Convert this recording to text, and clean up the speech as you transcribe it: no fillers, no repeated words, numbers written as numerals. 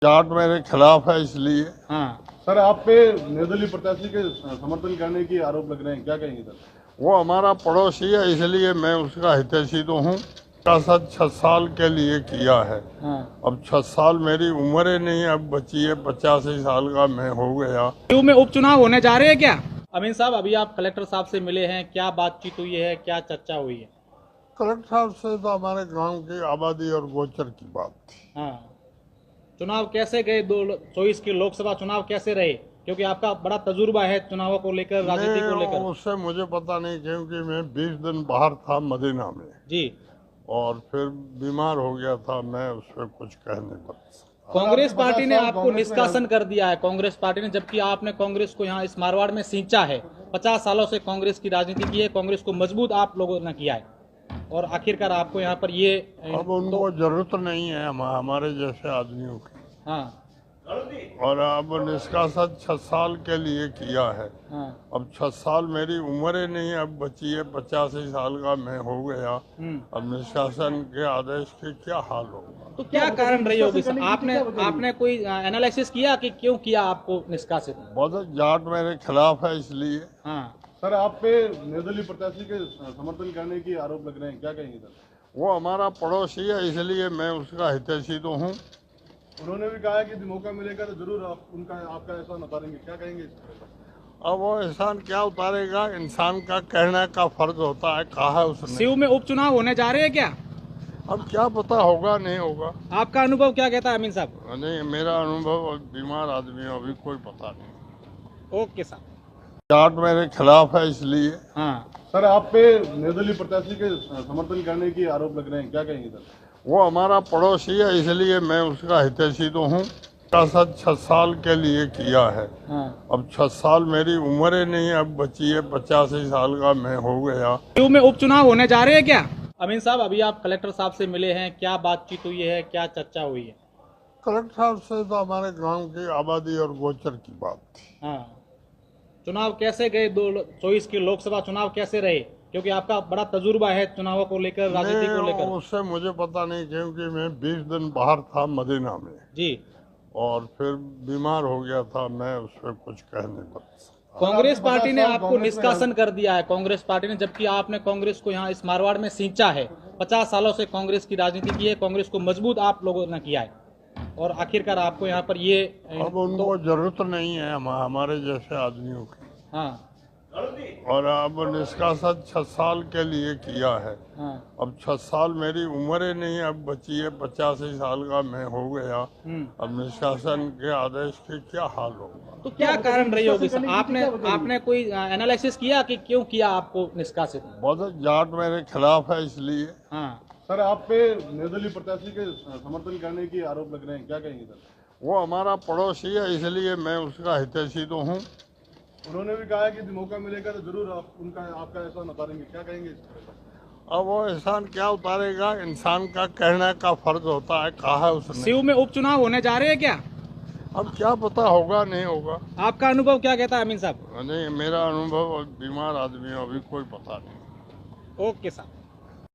जाट मेरे खिलाफ है इसलिए। हाँ सर, आप पे निर्दलीय प्रत्याशी के समर्थन करने की आरोप लग रहे हैं, क्या कहेंगे सर? वो हमारा पड़ोसी है इसलिए मैं उसका हितैषी तो हूँ। का साथ 6 साल के लिए किया है। हाँ। अब 6 साल मेरी उम्र ही नहीं अब बची है, 85 साल का मैं हो गया। टीयू में उपचुनाव होने जा रहे हैं क्या? अमीन साहब, अभी आप कलेक्टर साहब से मिले हैं, क्या बातचीत हुई है, क्या चर्चा हुई है? कलेक्टर साहब से तो हमारे गांव की आबादी और गोचर की बात थी। हाँ। चुनाव कैसे गए? 2024 के लोकसभा चुनाव कैसे रहे? क्योंकि आपका बड़ा तजुर्बा है चुनावों को लेकर, राजनीति को लेकर। उससे मुझे पता नहीं क्योंकि मैं 20 दिन बाहर था मदीना में जी। और फिर बीमार हो गया था, मैं उस पर कुछ कह नहीं सकता। कांग्रेस पार्टी ने आपको निष्कासन कर दिया है, कांग्रेस पार्टी ने, जबकि आपने कांग्रेस को यहाँ इस मारवाड़ में सींचा है। 50 सालों से कांग्रेस की राजनीति की है, कांग्रेस को मजबूत आप लोगों ने किया है और आखिरकार आपको यहाँ पर ये अब उनको जरूरत नहीं है हमारे जैसे आदमियों की। हाँ और अब निष्कासन 6 साल के लिए किया है। हाँ। अब 6 साल मेरी उम्र ही नहीं अब बची है, 85 साल का मैं हो गया। अब निष्कासन के आदेश के क्या हाल होगा? तो क्या कारण रही होगी? आपने कोई एनालिसिस किया कि क्यों किया आपको निष्कासित? बहुत जाट मेरे खिलाफ है इसलिए। हाँ। सर, आप पे निर्दलीय प्रत्याशी के समर्थन करने की आरोप लग रहे हैं, क्या कहेंगे सर? वो हमारा पड़ोसी है इसलिए मैं उसका हितैषी तो हूँ। उन्होंने भी कहा है कि यदि मौका मिलेगा तो जरूर आपका एहसान उतारेंगे, क्या कहेंगे इस पर? अब वो एहसान क्या उतारेगा, इंसान का कहने का फर्ज होता है, कहा है उसने। सीयू में उपचुनाव होने जा रहे हैं क्या? अब क्या पता होगा नहीं होगा। आपका अनुभव क्या कहता है अमीन साहब? नहीं, मेरा अनुभव बीमार आदमी है, अभी कोई पता नहीं। ओके साहब। जाट मेरे खिलाफ है इसलिए। हाँ। सर, आप पे निर्दलीय प्रत्याशी के समर्थन करने की आरोप लग रहे हैं, क्या कहेंगे सर? वो हमारा पड़ोसी है इसलिए मैं उसका हितैषी तो हूँ। का साथ 6 साल के लिए किया है। हाँ। अब 6 साल मेरी उम्र ही नहीं अब बची है, 85 साल का मैं हो गया। टीयू में उपचुनाव होने जा रहे हैं क्या? अमीन साहब, अभी आप कलेक्टर साहब से मिले हैं, क्या बातचीत हुई है, क्या चर्चा हुई है? कलेक्टर साहब से तो हमारे गांव की आबादी और गोचर की बात थी। हाँ। चुनाव कैसे गए? 2024 के लोकसभा चुनाव कैसे रहे? क्योंकि आपका बड़ा तजुर्बा है चुनावों को लेकर, राजनीति को लेकर। उससे मुझे पता नहीं क्योंकि मैं 20 दिन बाहर था मदीना में जी। और फिर बीमार हो गया था, मैं उस पर कुछ कह नहीं सकता। कांग्रेस पार्टी ने आपको निष्कासन कर दिया है, कांग्रेस पार्टी ने, जबकि आपने कांग्रेस को यहाँ इस मारवाड़ में सींचा है। 50 सालों से कांग्रेस की राजनीति की है, कांग्रेस को मजबूत आप लोगों ने किया है और आखिरकार आपको यहाँ पर ये अब उनको जरूरत नहीं है हमारे जैसे आदमियों की। हाँ। और अब निष्कासन 6 साल के लिए किया है। हाँ। अब 6 साल मेरी उम्र ही नहीं अब बची है, 85 साल का मैं हो गया। अब निष्कासन के आदेश के क्या हाल होगा? तो क्या कारण रही होगी? आपने कोई एनालिसिस किया कि क्यों किया आपको निष्कासित? बहुत जाट मेरे खिलाफ है इसलिए। हाँ। सर, आप पे निर्दलीय प्रत्याशी के समर्थन करने की आरोप लग रहे हैं, क्या कहेंगे सर? वो हमारा पड़ोसी है इसलिए मैं उसका हितैषी तो हूँ। उन्होंने भी कहा है कि यदि मौका मिलेगा तो जरूर आपका एहसान उतारेंगे, क्या कहेंगे इस पर? अब वो एहसान क्या उतारेगा, इंसान का कहने का फर्ज होता है, कहा है उसने। सीयू में उपचुनाव होने जा रहे हैं क्या? अब क्या पता होगा नहीं होगा। आपका अनुभव क्या कहता है अमीन साहब? नहीं, मेरा अनुभव बीमार आदमी है, अभी कोई पता नहीं। ओके साहब।